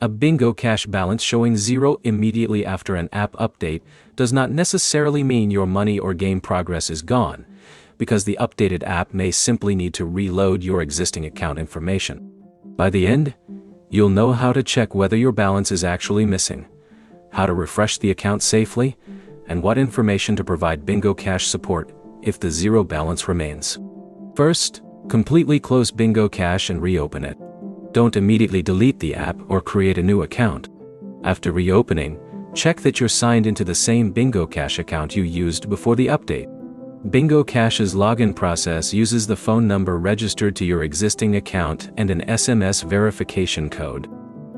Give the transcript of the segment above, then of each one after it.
A Bingo Cash balance showing 0 immediately after an app update does not necessarily mean your money or game progress is gone, because the updated app may simply need to reload your existing account information. By the end, you'll know how to check whether your balance is actually missing, how to refresh the account safely, and what information to provide Bingo Cash support if the 0 balance remains. First, completely close Bingo Cash and reopen it. Don't immediately delete the app or create a new account. After reopening, check that you're signed into the same Bingo Cash account you used before the update. Bingo Cash's login process uses the phone number registered to your existing account and an SMS verification code.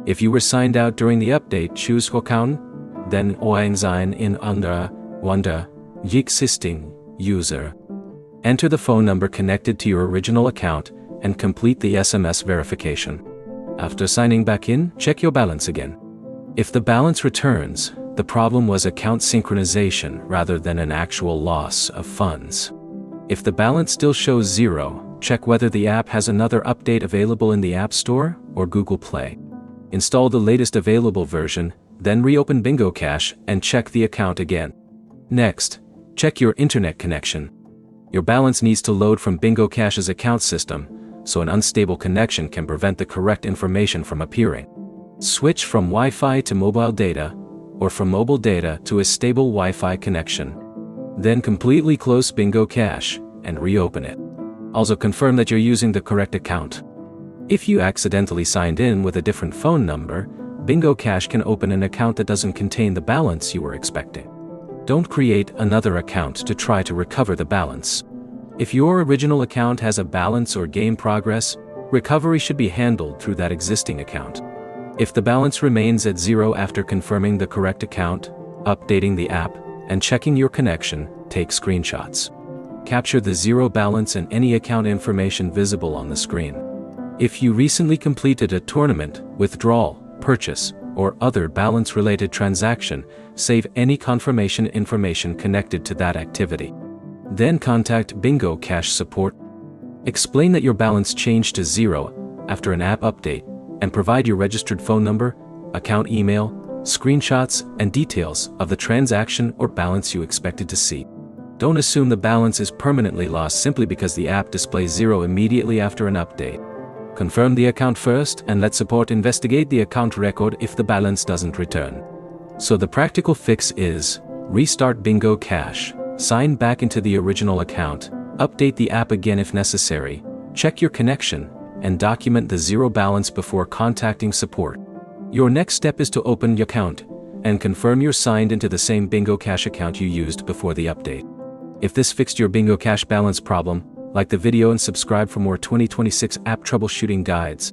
If you were signed out during the update, choose Account, then Einsign in under existing user. Enter the phone number connected to your original account and complete the SMS verification. After signing back in, check your balance again. If the balance returns, the problem was account synchronization rather than an actual loss of funds. If the balance still shows 0, check whether the app has another update available in the App Store or Google Play. Install the latest available version, then reopen Bingo Cash and check the account again. Next, check your internet connection. Your balance needs to load from Bingo Cash's account system, so an unstable connection can prevent the correct information from appearing. Switch from Wi-Fi to mobile data, or from mobile data to a stable Wi-Fi connection. Then completely close Bingo Cash and reopen it. Also confirm that you're using the correct account. If you accidentally signed in with a different phone number, Bingo Cash can open an account that doesn't contain the balance you were expecting. Don't create another account to try to recover the balance. If your original account has a balance or game progress, recovery should be handled through that existing account. If the balance remains at 0 after confirming the correct account, updating the app, and checking your connection, take screenshots. Capture the 0 balance and any account information visible on the screen. If you recently completed a tournament, withdrawal, purchase, or other balance-related transaction, save any confirmation information connected to that activity. Then contact Bingo Cash support. Explain that your balance changed to 0 after an app update, and provide your registered phone number, account email, screenshots, and details of the transaction or balance you expected to see. Don't assume the balance is permanently lost simply because the app displays 0 immediately after an update. Confirm the account first and let support investigate the account record if the balance doesn't return. So the practical fix is, restart Bingo Cash, sign back into the original account, update the app again if necessary, check your connection, and document the 0 balance before contacting support. Your next step is to open your account and confirm you're signed into the same Bingo Cash account you used before the update. If this fixed your Bingo Cash balance problem, like the video and subscribe for more 2026 app troubleshooting guides.